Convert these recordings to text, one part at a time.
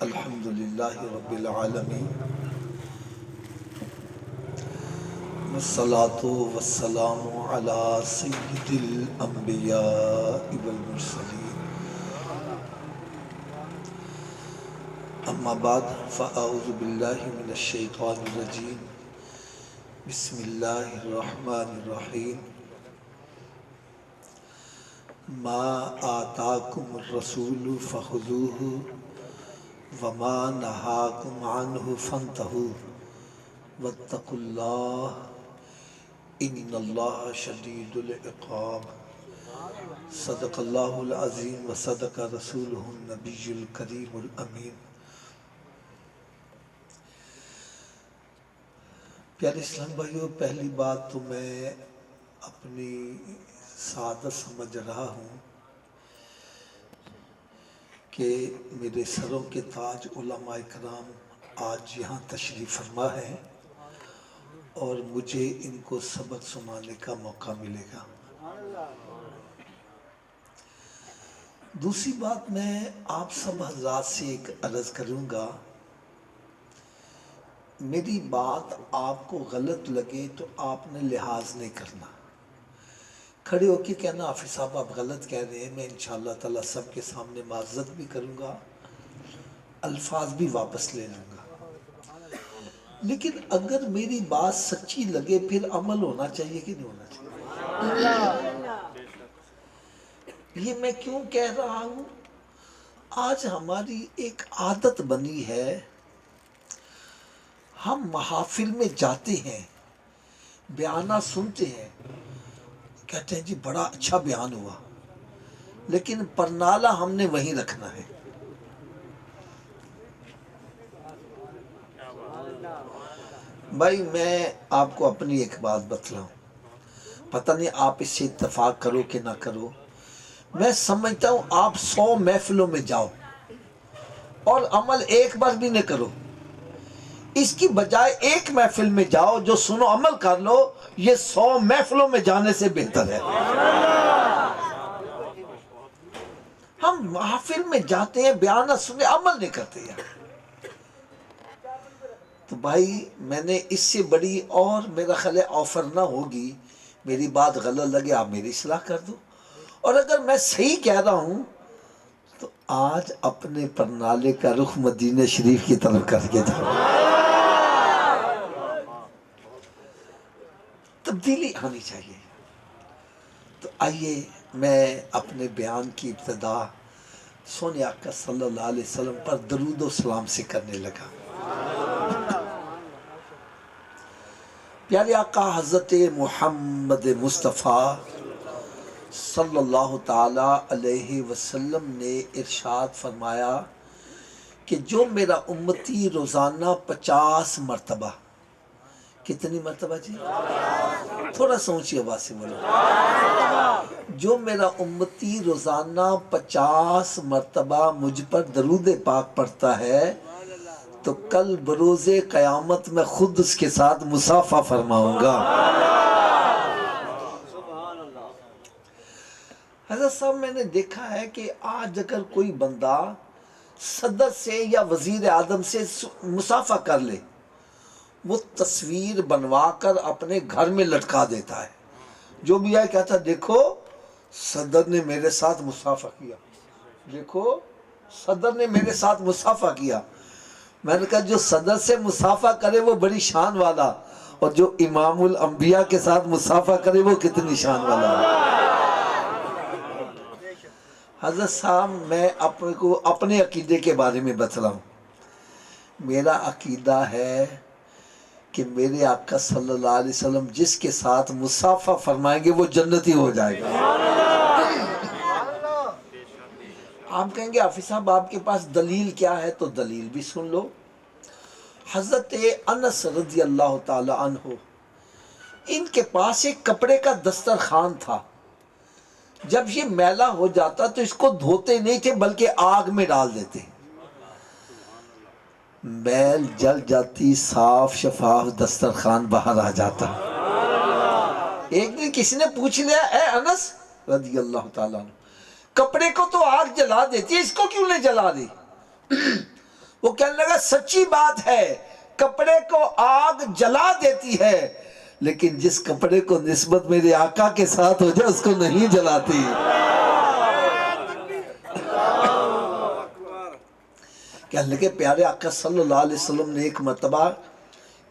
الحمدللہ رب العالمین والصلاة والسلام علی سید الانبیاء والمرسلین اما بعد فاعوذ باللہ من الشیطان الرجیم بسم اللہ الرحمن الرحیم ما آتاکم الرسول فخذوہ وما نہاکم عنہ فانتہوا واتقوا اللہ ان اللہ شدید العقاب صدق اللہ العظیم وصدق رسولہ النبی الکریم الامین۔ پیارے اسلام بھائیو، پہلی بات تو میں اپنی سعادت سمجھ رہا ہوں کہ میرے سروں کے تاج علماء کرام آج یہاں تشریف فرما ہے اور مجھے ان کو سبق سنانے کا موقع ملے گا۔ دوسری بات میں آپ سب حضرات سے ایک عرض کروں گا، میری بات آپ کو غلط لگے تو آپ نے لحاظ نہیں کرنا، کھڑے ہو کے کہنا حافظ صاحب آپ غلط کہہ رہے ہیں، میں انشاءاللہ تعالی سب کے سامنے معذرت بھی کروں گا، الفاظ بھی واپس لے لوں گا، لیکن اگر میری بات سچی لگے پھر عمل ہونا چاہیے کہ نہیں ہونا چاہیے؟ یہ میں کیوں کہہ رہا ہوں؟ آج ہماری ایک عادت بنی ہے، ہم محافل میں جاتے ہیں، بیانات سنتے ہیں، کہتے ہیں جی بڑا اچھا بیان ہوا، لیکن پرنالہ ہم نے وہیں رکھنا ہے۔ بھائی میں آپ کو اپنی ایک بات بتلاؤں، پتہ نہیں آپ اس سے اتفاق کرو کہ نہ کرو، میں سمجھتا ہوں آپ 100 محفلوں میں جاؤ اور عمل ایک بار بھی نہ کرو، اس کی بجائے ایک محفل میں جاؤ، جو سنو عمل کر لو، یہ 100 محفلوں میں جانے سے بہتر ہے۔ ہم محفل میں جاتے ہیں، بیانات سنے، عمل نہیں کرتے ہیں۔ تو بھائی میں نے اس سے بڑی اور میرا خیال آفر نہ ہوگی، میری بات غلط لگے آپ میری اصلاح کر دو، اور اگر میں صحیح کہہ رہا ہوں تو آج اپنے پرنالے کا رخ مدینہ شریف کی طرف کر کے جاؤ۔ تبدیلی آنی چاہیے۔ تو آئیے میں اپنے بیان کی ابتدا سونے آقا صلی اللہ علیہ وسلم پر درود و سلام سے کرنے لگا۔ پیارے آقا حضرت محمد مصطفیٰ صلی اللہ تعالی علیہ وسلم نے ارشاد فرمایا کہ جو میرا امتی روزانہ 50 مرتبہ، کتنی مرتبہ جی؟ تھوڑا سا اونچی آواز سے بولو۔ جو میرا امتی روزانہ 50 مرتبہ مجھ پر درود پاک پڑھتا ہے تو کل بروز قیامت میں خود اس کے ساتھ مصافحہ فرماؤں گا۔ حضرت صاحب میں نے دیکھا ہے کہ آج اگر کوئی بندہ صدر سے یا وزیر اعظم سے مصافحہ کر لے، وہ تصویر بنوا کر اپنے گھر میں لٹکا دیتا ہے، جو بھی آئے کہتا ہے دیکھو صدر نے میرے ساتھ مصافحہ کیا، دیکھو صدر نے میرے ساتھ مصافحہ کیا۔ میں نے کہا جو صدر سے مصافحہ کرے وہ بڑی شان والا، اور جو امام الانبیاء کے ساتھ مصافحہ کرے وہ کتنی شان والا ہے۔ حضرت صاحب میں اپنے عقیدے کے بارے میں بتلاؤں، میرا عقیدہ ہے کہ میرے آقا صلی اللہ علیہ وسلم جس کے ساتھ مصافحہ فرمائیں گے وہ جنتی ہو جائے گا۔ آپ کہیں گے حافظ صاحب آپ کے پاس دلیل کیا ہے؟ تو دلیل بھی سن لو۔ حضرت انس رضی اللہ تعالی عنہ، ان کے پاس ایک کپڑے کا دسترخوان تھا، جب یہ میلا ہو جاتا تو اس کو دھوتے نہیں تھے بلکہ آگ میں ڈال دیتے، میل جل جاتی، صاف شفاف دسترخوان باہر آ جاتا۔ ایک دن کسی نے پوچھ لیا، اے انس رضی اللہ تعالیٰ عنہ، کپڑے کو تو آگ جلا دیتی ہے، اس کو کیوں نہیں جلا دی؟ وہ کہنے لگا سچی بات ہے، کپڑے کو آگ جلا دیتی ہے، لیکن جس کپڑے کو نسبت میرے آقا کے ساتھ ہو جائے اس کو نہیں جلاتی۔ کہنے لگے پیارے آقا صلی اللہ علیہ وسلم نے ایک مرتبہ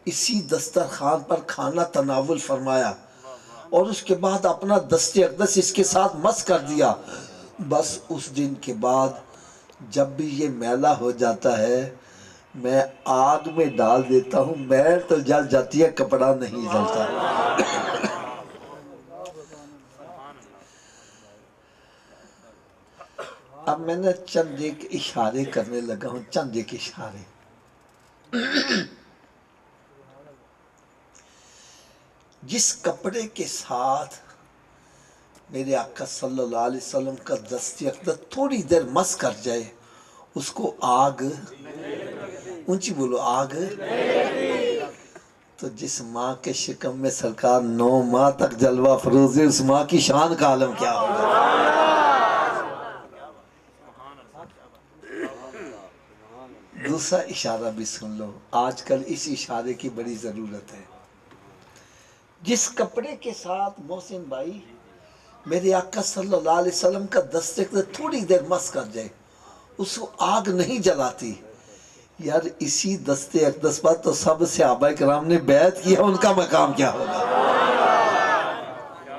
اسی دسترخوان پر کھانا تناول فرمایا اور اس کے بعد اپنا دست اقدس اس کے ساتھ مس کر دیا۔ بس اس دن کے بعد جب بھی یہ میلا ہو جاتا ہے میں آگ میں ڈال دیتا ہوں، میل تو جل جاتی ہے، کپڑا نہیں جلتا۔ اب میں نے چند ایک اشارے کرنے لگا ہوں، چند ایک اشارے۔ جس کپڑے کے ساتھ میرے آقا صلی اللہ علیہ وسلم کا دست اقدس تھوڑی دیر مس کر جائے اس کو آگ، اونچی بولو، آگ۔ تو جس ماں کے شکم میں سرکار 9 ماہ تک جلوہ فروز ہے، اس ماں کی شان کا عالم کیا ہوگا۔ دوسرا اشارہ بھی سن لو، آج کل اس اشارے کی بڑی ضرورت ہے۔ جس کپڑے کے ساتھ محسن بھائی میرے آقا صلی اللہ علیہ وسلم کا دست اقدس تھوڑی دیر مس کر جائے اس کو آگ نہیں جلاتی۔ یار اسی دست اقدس پر تو سب صحابہ کرام نے بیعت کیا، ان کا مقام کیا ہوگا۔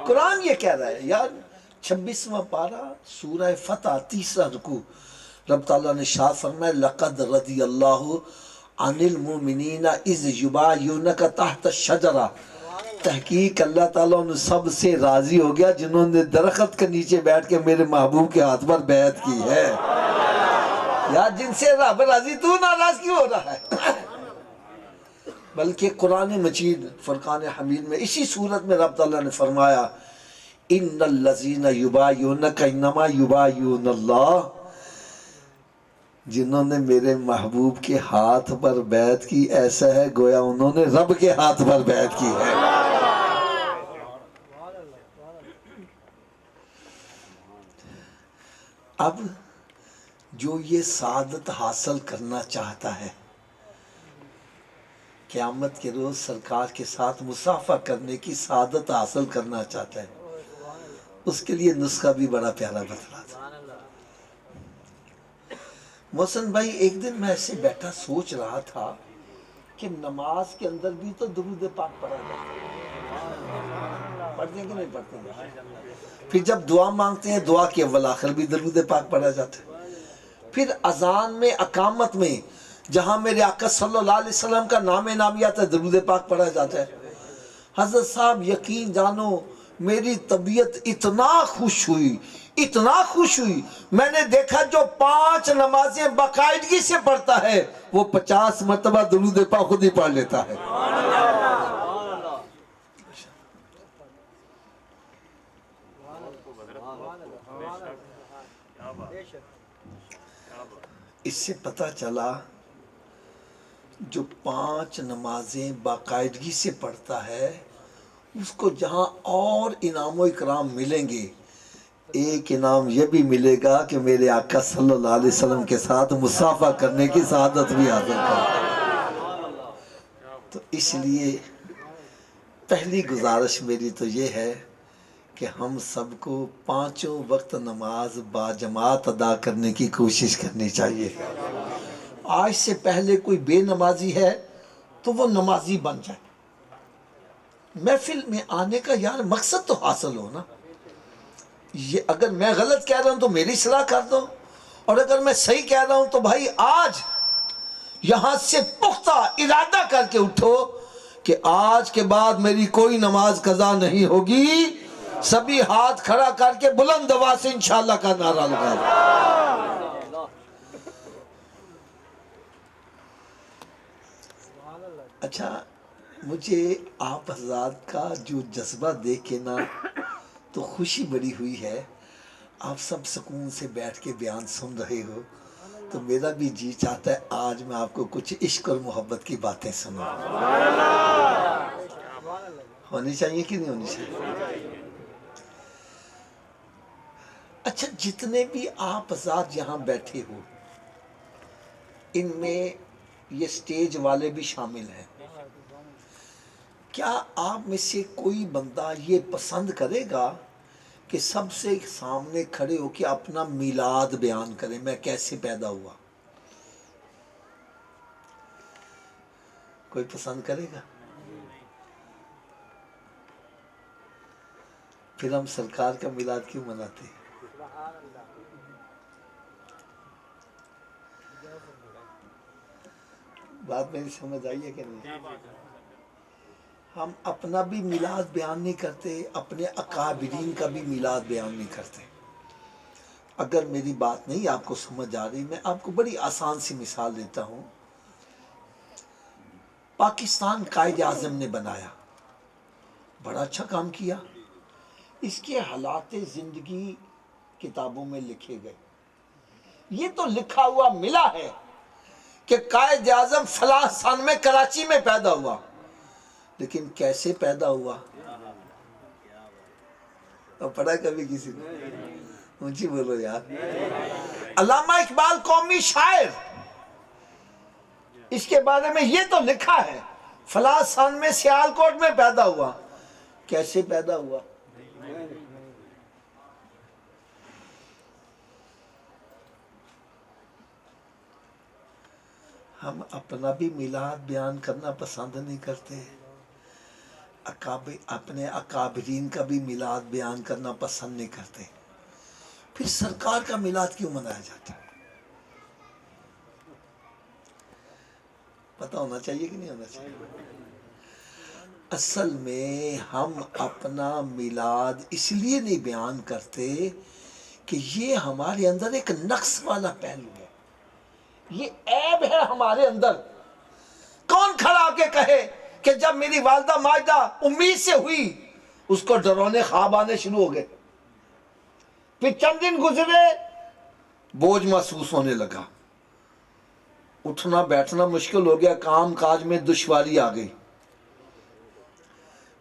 قرآن یہ کہہ رہا ہے یار، 26واں پارہ سورہ فتح 3 رکوع، رب تعالیٰ نے شاد فرمایا لَقَدْ رَضِيَ اللَّهُ عَنِ الْمُؤْمِنِينَ إِذْ يُبَايِعُونَكَ تَحْتَ الشَّجَرَةِ۔ تحقیق اللہ تعالیٰ نے سب سے راضی ہو گیا جنہوں نے درخت کے نیچے بیٹھ کے میرے محبوب کے ہاتھ پر بیعت کی ہے۔ یار جن سے رب راضی تو ناراض کیوں ہو رہا ہے؟ بلکہ قرآن مجید فرقان حمید میں اسی صورت میں رب تعالیٰ نے فرمایا ان الذین یبایعونک انما یبایعون اللہ، جنہوں نے میرے محبوب کے ہاتھ پر بیعت کی ایسا ہے گویا انہوں نے رب کے ہاتھ پر بیعت کی ہے۔ اب جو یہ سعادت حاصل کرنا چاہتا ہے، قیامت کے روز سرکار کے ساتھ مصافحہ کرنے کی سعادت حاصل کرنا چاہتا ہے، اس کے لیے نسخہ بھی بڑا پیارا بتلا تھا۔ محسن بھائی ایک دن میں ایسے بیٹھا سوچ رہا تھا کہ نماز کے اندر بھی تو درود پاک پڑھا جاتا ہے، پڑھتے ہیں کہ نہیں پڑھتے ہیں؟ پھر جب دعا مانگتے ہیں دعا کے اول آخر بھی درود پاک پڑھا جاتا ہے۔ پھر اذان میں اقامت میں جہاں میرے آقا صلی اللہ علیہ وسلم کا نام نامی آتا ہے درود پاک پڑھا جاتا ہے۔ حضرت صاحب یقین جانو میری طبیعت اتنا خوش ہوئی، اتنا خوش ہوئی، میں نے دیکھا جو 5 نمازیں باقاعدگی سے پڑھتا ہے وہ 50 مرتبہ درود پاک خود ہی پڑھ لیتا ہے۔ اس سے پتہ چلا جو 5 نمازیں باقاعدگی سے پڑھتا ہے اس کو جہاں اور انعام و اکرام ملیں گے، ایک انعام یہ بھی ملے گا کہ میرے آقا صلی اللہ علیہ وسلم کے ساتھ مصافحہ کرنے کی سعادت بھی حاصل کرے۔ تو اس لیے پہلی گزارش میری تو یہ ہے کہ ہم سب کو 5 وقت نماز باجماعت ادا کرنے کی کوشش کرنی چاہیے۔ آج سے پہلے کوئی بے نمازی ہے تو وہ نمازی بن جائے۔ محفل میں آنے کا یار مقصد تو حاصل ہو نا۔ یہ اگر میں غلط کہہ رہا ہوں تو میری اصلاح کر دو، اور اگر میں صحیح کہہ رہا ہوں تو بھائی آج یہاں سے پختہ ارادہ کر کے اٹھو کہ آج کے بعد میری کوئی نماز قضا نہیں ہوگی۔ سبھی ہاتھ کھڑا کر کے بلند آواز سے انشاءاللہ کا نعرہ لگا دو۔ اچھا مجھے آپ حضرات کا جو جذبہ دیکھ کے نا تو خوشی بڑی ہوئی ہے۔ آپ سب سکون سے بیٹھ کے بیان سن رہے ہو تو میرا بھی جی چاہتا ہے آج میں آپ کو کچھ عشق اور محبت کی باتیں سنوں۔ ہونی چاہیے کہ نہیں ہونی چاہیے؟ اچھا جتنے بھی آپ حضرات یہاں بیٹھے ہو ان میں یہ سٹیج والے بھی شامل ہیں. کیا آپ میں سے کوئی بندہ یہ پسند کرے گا کہ سب سے سامنے کھڑے ہو کے اپنا میلاد بیان کرے، میں کیسے پیدا ہوا؟ کوئی پسند کرے گا؟ پھر ہم سرکار کا میلاد کیوں مناتے ہیں؟ بات میری سمجھ آئی ہے کہ نہیں؟ ہم اپنا بھی میلاد بیان نہیں کرتے، اپنے اکابرین کا بھی میلاد بیان نہیں کرتے. اگر میری بات نہیں آپ کو سمجھ آ رہی، میں آپ کو بڑی آسان سی مثال دیتا ہوں. پاکستان قائد اعظم نے بنایا، بڑا اچھا کام کیا. اس کے حالات زندگی کتابوں میں لکھے گئے. یہ تو لکھا ہوا ملا ہے کہ قائد اعظم فلاں سن میں کراچی میں پیدا ہوا، لیکن کیسے پیدا ہوا اب پڑھا کبھی کسی نے؟ اونچی بولو یار. علامہ اقبال قومی شاعر، اس کے بارے میں یہ تو لکھا ہے فلاں سن میں سیالکوٹ میں پیدا ہوا، کیسے پیدا ہوا؟ ہم اپنا بھی میلاد بیان کرنا پسند نہیں کرتے، اپنے اکابرین کا بھی میلاد بیان کرنا پسند نہیں کرتے. پھر سرکار کا میلاد کیوں منایا جاتا ہے؟ پتہ ہونا چاہیے کہ نہیں ہونا چاہیے؟ اصل میں ہم اپنا میلاد اس لیے نہیں بیان کرتے کہ یہ ہمارے اندر ایک نقص والا پہلو ہے، یہ عیب ہے ہمارے اندر. کون کھڑا ہو کے کہے کہ جب میری والدہ ماجدہ امید سے ہوئی اس کو ڈرونے خواب آنے شروع ہو گئے، پھر چند دن گزرے بوجھ محسوس ہونے لگا، اٹھنا بیٹھنا مشکل ہو گیا، کام کاج میں دشواری آ گئی.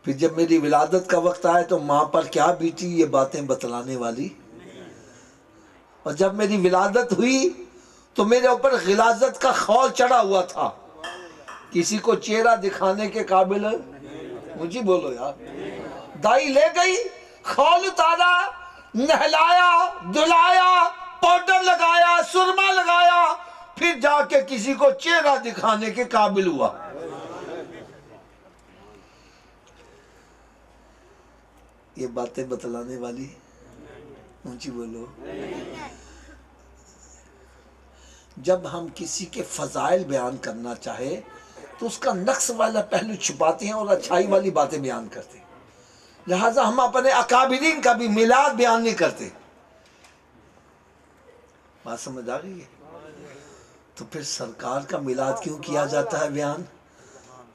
پھر جب میری ولادت کا وقت آئے تو ماں پر کیا بیتی یہ باتیں بتلانے والی. اور جب میری ولادت ہوئی تو میرے اوپر غلاظت کا خول چڑھا ہوا تھا، کسی کو چہرہ دکھانے کے قابل. مجھے بولو یار. دائی لے گئی، خول اتارا، نہلایا، دھلایا، پاؤڈر لگایا، سرما لگایا، پھر جا کے کسی کو چہرہ دکھانے کے قابل ہوا. یہ باتیں بتلانے والی. اونچی بولو. جب ہم کسی کے فضائل بیان کرنا چاہے تو اس کا نقص والا پہلو چھپاتے ہیں اور اچھائی والی باتیں بیان کرتے ہیں. لہٰذا ہم اپنے اکابرین کا بھی میلاد بیان نہیں کرتے. بات سمجھ آ رہی ہے؟ تو پھر سرکار کا میلاد کیوں کیا جاتا ہے بیان؟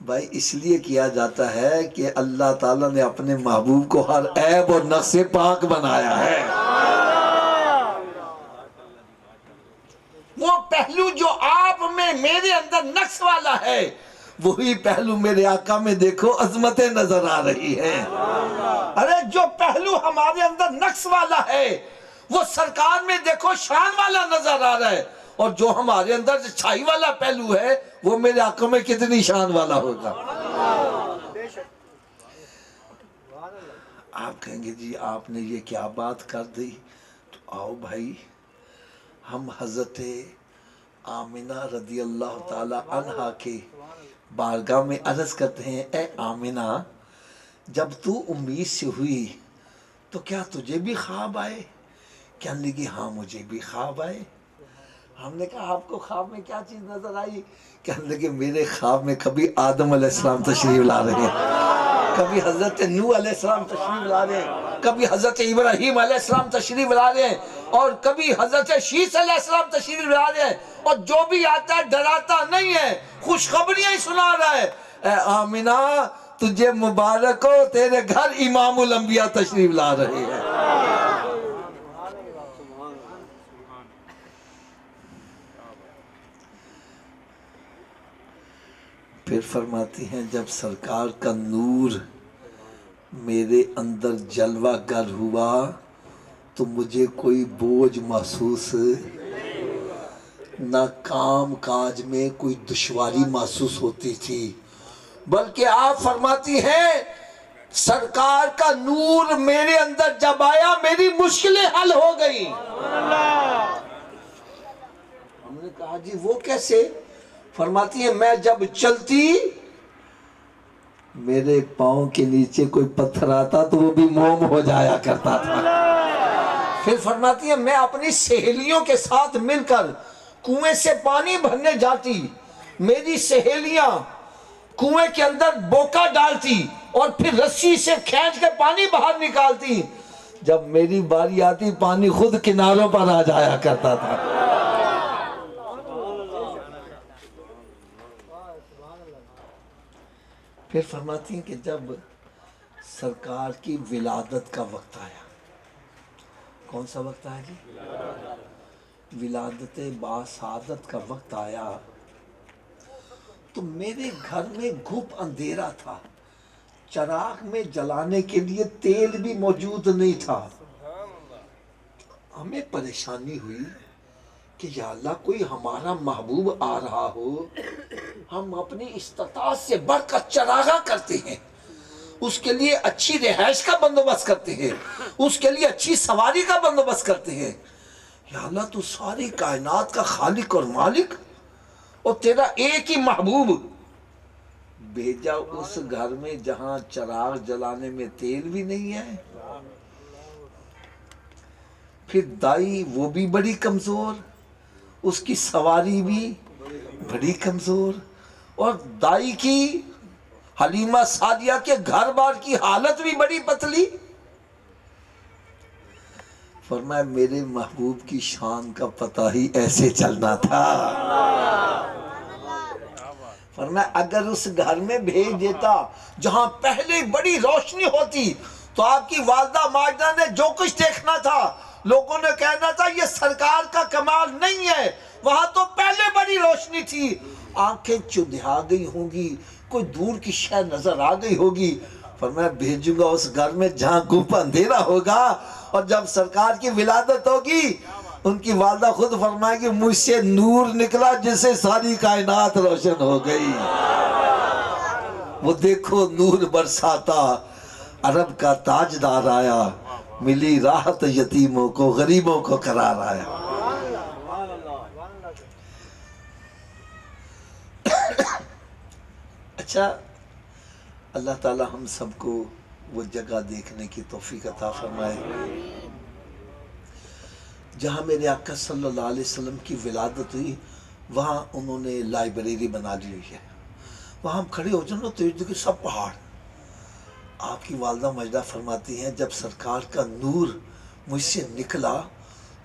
بھائی اس لیے کیا جاتا ہے کہ اللہ تعالیٰ نے اپنے محبوب کو ہر عیب اور نقص سے پاک بنایا ہے. وہ پہلو جو آپ میں میرے اندر نقص والا ہے، وہی پہلو میرے آقا میں دیکھو عظمتیں نظر آ رہی ہیں. ارے جو پہلو ہمارے اندر نقص والا ہے وہ سرکار میں دیکھو شان والا نظر آ رہا ہے، اور جو ہمارے اندر چھائی والا پہلو ہے وہ میرے آقا میں کتنی شان والا ہوگا. آپ کہیں گے جی آپ نے یہ کیا بات کر دی؟ تو آؤ بھائی، ہم حضرت آمنہ رضی اللہ تعالی عنہا کے بارگاہ میں عرض کرتے ہیں، اے آمنہ جب تو امید سے ہوئی تو کیا تجھے بھی خواب آئے؟ کہنے لگی ہاں مجھے بھی خواب آئے. ہم نے کہا آپ کو خواب میں کیا چیز نظر آئی؟ کہنے لگے میرے خواب میں کبھی آدم علیہ السلام تشریف لا رہے ہیں، کبھی حضرت نوح علیہ السلام تشریف لا رہے ہیں، کبھی حضرت ابراہیم علیہ السلام تشریف لا رہے ہیں، اور کبھی حضرت شیس علیہ السلام تشریف لا رہے ہیں، اور جو بھی آتا ہے ڈراتا نہیں ہے، خوشخبریاں ہی سنا رہا ہے. اے آمنہ تجھے مبارک ہو، تیرے گھر امام الانبیاء تشریف لا رہے ہیں. پھر فرماتی ہیں جب سرکار کا نور میرے اندر جلوہ گر ہوا تو مجھے کوئی بوجھ محسوس نہ کام کاج میں کوئی دشواری محسوس ہوتی تھی، بلکہ آپ فرماتی ہیں سرکار کا نور میرے اندر جب آیا میری مشکلیں حل ہو گئی۔ ہم نے کہا جی وہ کیسے؟ فرماتی ہیں میں جب چلتی میرے پاؤں کے نیچے کوئی پتھر آتا تو وہ بھی موم ہو جایا کرتا تھا۔ پھر فرماتی ہیں میں اپنی سہیلیوں کے ساتھ مل کر کنویں سے پانی بھرنے جاتی، میری سہیلیاں کنویں کے اندر بوکا ڈالتی اور پھر رسی سے کھینچ کے پانی باہر نکالتی، جب میری باری آتی پانی خود کناروں پر آ جایا کرتا تھا۔ پھر فرماتی ہیں کہ جب سرکار کی ولادت کا وقت آیا، کون سا وقت آیا جی؟ ولادت باسعادت کا وقت آیا تو میرے گھر میں گھپ اندھیرا تھا، چراغ میں جلانے کے لیے تیل بھی موجود نہیں تھا۔ ہمیں پریشانی ہوئی کہ یا اللہ کوئی ہمارا محبوب آ رہا ہو، ہم اپنی استطاعت سے بڑھ کر چراغاں کرتے ہیں، اس کے لیے اچھی رہائش کا بندوبست کرتے ہیں، اس کے لیے اچھی سواری کا بندوبست کرتے ہیں۔ یا اللہ تو ساری کائنات کا خالق اور مالک، اور تیرا ایک ہی محبوب بھیجا اس گھر میں جہاں چراغ جلانے میں تیل بھی نہیں ہے۔ پھر دائی وہ بھی بڑی کمزور، اس کی سواری بھی بڑی کمزور، اور دائی کی حلیمہ سعدیہ کے گھر بار کی حالت بھی بڑی پتلی۔ فرمایا میرے محبوب کی شان کا پتہ ہی ایسے چلنا تھا۔ فرمایا اگر اس گھر میں بھیج دیتا جہاں پہلے بڑی روشنی ہوتی تو آپ کی والدہ ماجدہ نے جو کچھ دیکھنا تھا لوگوں نے کہنا تھا یہ سرکار کا کمال نہیں ہے، وہاں تو پہلے بڑی روشنی تھی، آنکھیں چندھا گئی ہوں گی، کوئی دور کی شے نظر آ گئی ہوگی۔ فرمایا بھیجوں گا اس گھر میں جہاں گھپ اندھیرا ہوگا، اور جب سرکار کی ولادت ہوگی ان کی والدہ خود فرمائے گی مجھ سے نور نکلا جس سے ساری کائنات روشن ہو گئی۔ وہ دیکھو نور برساتا عرب کا تاجدار آیا، ملی راحت یتیموں کو غریبوں کو قرار آیا۔ اچھا اللہ تعالی ہم سب کو وہ جگہ دیکھنے کی توفیق عطا فرمائے جہاں میرے آقا صلی اللہ علیہ وسلم کی ولادت ہوئی، وہاں انہوں نے لائبریری بنا لی ہوئی ہے، وہاں ہم کھڑے ہو جانا تو دیکھیں سب پہاڑ۔ آپ کی والدہ مجدہ فرماتی ہیں جب سرکار کا نور مجھ سے نکلا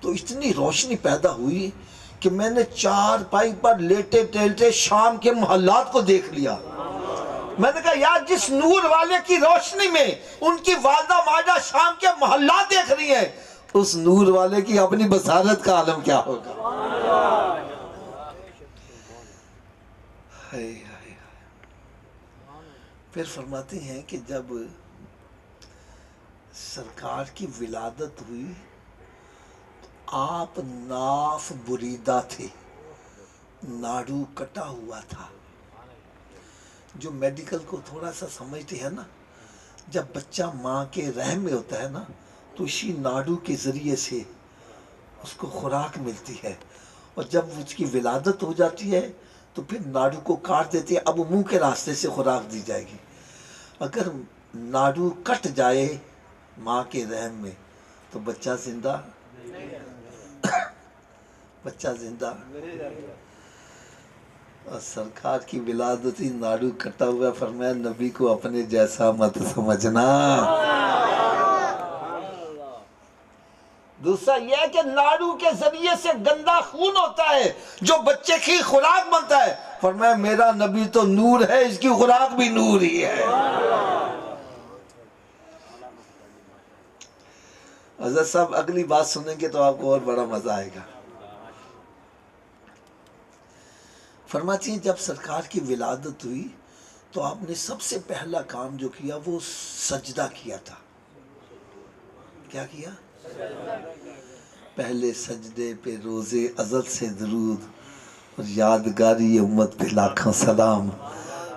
تو اتنی روشنی پیدا ہوئی کہ میں نے چار پائی پر لیٹے ٹیلتے شام کے محلات کو دیکھ لیا۔ میں نے کہا یار جس نور والے کی روشنی میں ان کی والدہ ماجدہ شام کے محلات دیکھ رہی ہیں، اس نور والے کی اپنی بصارت کا عالم کیا ہوگا۔ پھر فرماتے ہیں کہ جب سرکار کی ولادت ہوئی تو آپ ناف بریدہ تھے، ناڑو کٹا ہوا تھا۔ جو میڈیکل کو تھوڑا سا سمجھتے ہیں نا، جب بچہ ماں کے رحم میں ہوتا ہے نا تو اسی ناڑو کے ذریعے سے اس کو خوراک ملتی ہے، اور جب اس کی ولادت ہو جاتی ہے تو پھر ناڑو کو کاٹ دیتے ہیں، اب منہ کے راستے سے خوراک دی جائے گی۔ اگر ناڑو کٹ جائے ماں کے رحم میں تو بچہ زندہ اور سرکار کی ولادت ہی ناڑو کٹا ہوا، فرمایا نبی کو اپنے جیسا مت سمجھنا۔ دوسرا یہ ہے کہ ناڑو کے ذریعے سے گندا خون ہوتا ہے جو بچے کی خوراک بنتا ہے، فرمایا میرا نبی تو نور ہے، اس کی خوراک بھی نور ہی ہے۔ حضرت صاحب اگلی بات سنیں گے تو آپ کو اور بڑا مزہ آئے گا۔ فرماتی ہیں جب سرکار کی ولادت ہوئی تو آپ نے سب سے پہلا کام جو کیا وہ سجدہ کیا تھا۔ کیا کیا؟ پہلے سجدے پہ روزے ازل سے درود، اور یادگاری امت پہ لاکھوں سلام۔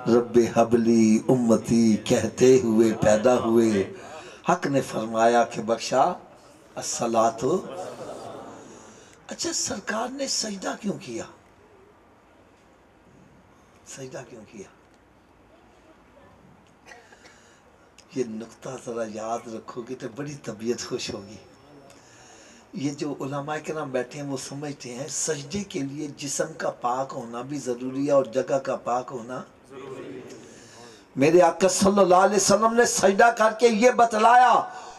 رب حبلی امتی کہتے ہوئے پیدا ہوئے، حق نے فرمایا کہ بخشا الصلاۃ۔ اچھا سرکار نے سجدہ کیوں کیا؟ سجدہ کیوں کیا؟ یہ نقطہ ذرا یاد رکھو گے تو بڑی طبیعت خوش ہوگی۔ یہ جو علماء کرام بیٹھے ہیں وہ سمجھتے ہیں سجدے کے لیے جسم کا پاک ہونا بھی ضروری ہے اور جگہ کا پاک ہونا میرے آقا صلی اللہ علیہ وسلم نے سجدہ کر کے یہ بتلایا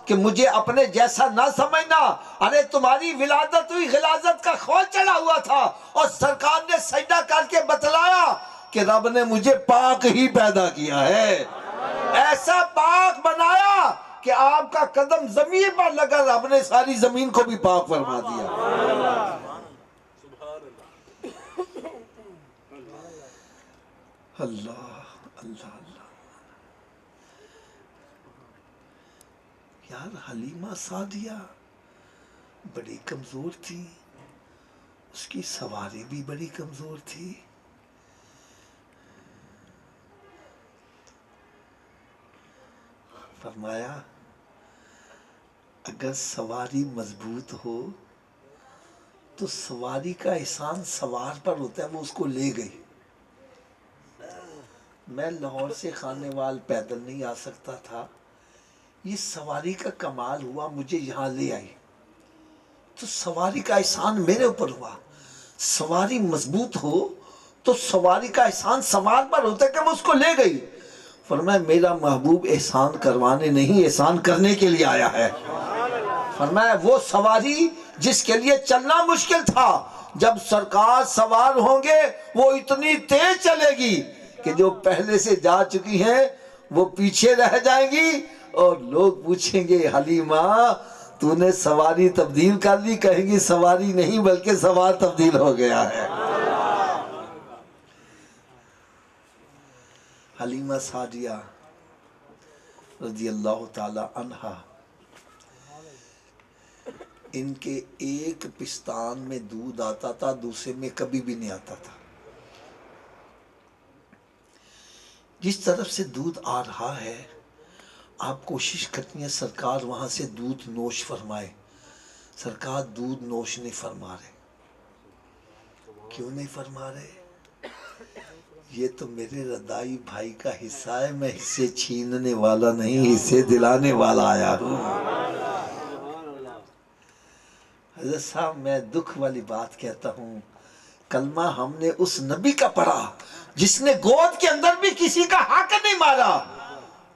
کہ مجھے اپنے جیسا نہ سمجھنا، ارے تمہاری ولادت ہوئی غلاظت کا خول چڑھا ہوا تھا، اور سرکار نے سجدہ کر کے بتلایا کہ رب نے مجھے پاک ہی پیدا کیا ہے، ایسا پاک بنایا کہ آپ کا قدم زمین پر لگا، رب نے ساری زمین کو بھی پاک فرما دیا۔ اللہ اللہ اللہ۔ یار حلیمہ سعدیہ بڑی کمزور تھی، اس کی سواری بھی بڑی کمزور تھی۔ فرمایا اگر سواری مضبوط ہو تو سواری کا احسان سوار پر ہوتا ہے، وہ اس کو لے گئی۔ میں لاہور سے خانیوال پیدل نہیں آ سکتا تھا، یہ سواری کا کمال ہوا مجھے یہاں لے آئی، تو سواری کا احسان میرے اوپر ہوا۔ سواری مضبوط ہو تو سواری کا احسان سوار پر ہوتا ہے کہ وہ اس کو لے گئی۔ فرمایا میرا محبوب احسان کروانے نہیں، احسان کرنے کے لیے آیا ہے۔ فرمایا وہ سواری جس کے لیے چلنا مشکل تھا، جب سرکار سوار ہوں گے وہ اتنی تیز چلے گی کہ جو پہلے سے جا چکی ہیں وہ پیچھے رہ جائیں گی، اور لوگ پوچھیں گے حلیمہ تو نے سواری تبدیل کر لی؟ کہیں گی سواری نہیں بلکہ سوار تبدیل ہو گیا ہے۔ حلیمہ سعدیہ رضی اللہ تعالی عنہا، ان کے ایک پستان میں دودھ آتا تھا، دوسرے میں کبھی بھی نہیں آتا تھا۔ جس طرف سے دودھ آ رہا ہے آپ کوشش کرتی ہیں سرکار وہاں سے دودھ نوش فرمائے، سرکار دودھ نوش نہیں فرما رہے۔ کیوں نہیں فرما رہے؟ یہ تو میرے ردائی بھائی کا حصہ ہے، میں حصے چھیننے والا نہیں، حصے دلانے والا آیا ہوں۔ حضرت صاحب میں دکھ والی بات کہتا ہوں، کلمہ ہم نے اس نبی کا پڑھا جس نے گود کے اندر بھی کسی کا حق نہیں مارا،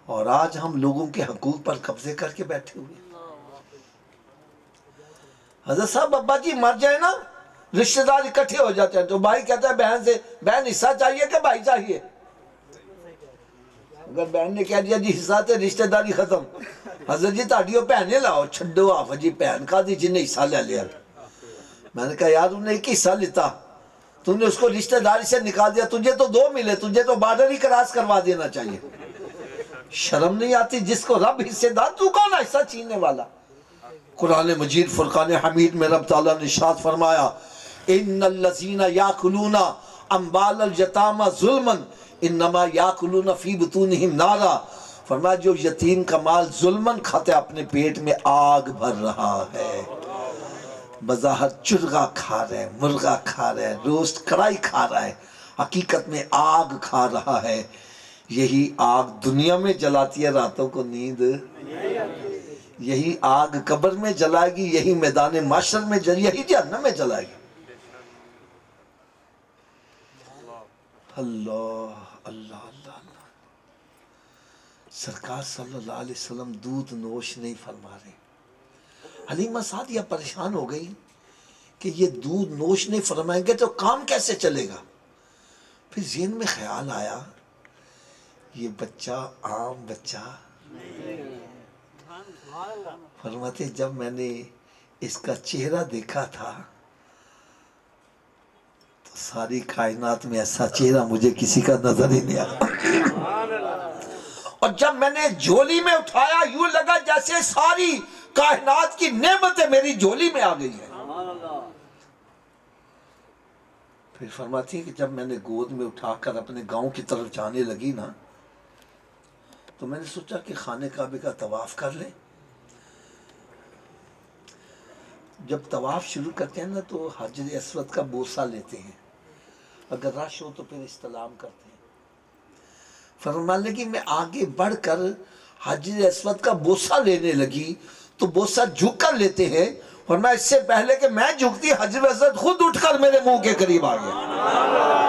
اور آج ہم لوگوں کے حقوق پر قبضے کر کے بیٹھے ہوئے۔ حضرت صاحب ابا جی مر جائے نا، رشتہ دار اکٹھے ہو جاتے ہیں تو بھائی کہتا ہے بہن سے، بہن حصہ چاہیے کہ بھائی چاہیے؟ اگر بہن نے کہہ دیا جی حصہ تے رشتہ داری ختم، حضرت جی تاڑیو بہنے لاؤ، چھڑو آفا جی بہن کا دی جنہیں حصہ لے لیا۔ میں نے کہا یار انہیں ایک حصہ لیتا، تم نے اس کو رشتہ داری سے نکال دیا، تجھے تو دو ملے، تجھے تو بارڈر ہی کراس کروا دینا چاہیے۔ شرم نہیں آتی؟ جس کو رب حصے دار، تو کون ہے حصہ چھیننے والا؟ قرآن مجید فرقان حمید میں رب تعالیٰ نے ارشاد فرمایا ان الذین یاکلون اموال الیتامی ظلما انما یاکلون فی بطونہم نارا۔ فرمایا جو یتیم کا مال ظلمن کھاتے اپنے پیٹ میں آگ بھر رہا ہے۔ بظاہر چرگا کھا رہا ہے، مرغا کھا رہا ہے، روسٹ کڑائی کھا رہا ہے، حقیقت میں آگ کھا رہا ہے۔ یہی آگ دنیا میں جلاتی ہے راتوں کو نیند، یہی آگ قبر میں جلائے گی، یہی میدان محشر میں یہی جہنم میں جلائے گی۔ اللہ اللہ اللہ اللہ۔ سرکار صلی اللہ علیہ وسلم دودھ نوش نہیں فرما رہے۔ حلیمہ سعدیہ پریشان ہو گئی کہ یہ دودھ نوش نہیں فرمائیں گے تو کام کیسے چلے گا؟ پھر ذہن میں خیال آیا یہ بچہ عام بچہ، فرماتے جب میں نے اس کا چہرہ دیکھا تھا تو ساری کائنات میں ایسا چہرہ مجھے کسی کا نظر ہی نہیں آیا، اور جب میں نے جھولی میں اٹھایا یوں لگا جیسے ساری کائنات کی نعمتیں میری جھولی میں آ گئی ہیں۔ پھر فرماتی ہے کہ جب میں نے گود میں اٹھا کر اپنے گاؤں کی طرف جانے لگی نا تو میں نے سوچا کہ خانہ کعبے کا طواف کر لیں. جب طواف شروع کرتے ہیں نا تو حجر اسود کا بوسہ لیتے ہیں, اگر رش ہو تو پھر استلام کرتے ہیں. فرمانے لگی میں آگے بڑھ کر حجر اسود کا بوسہ لینے لگی تو بوسہ جھک کر لیتے ہیں, اور میں اس سے پہلے کہ میں جھکتی حجر اسود خود اٹھ کر میرے منہ کے قریب آ گیا.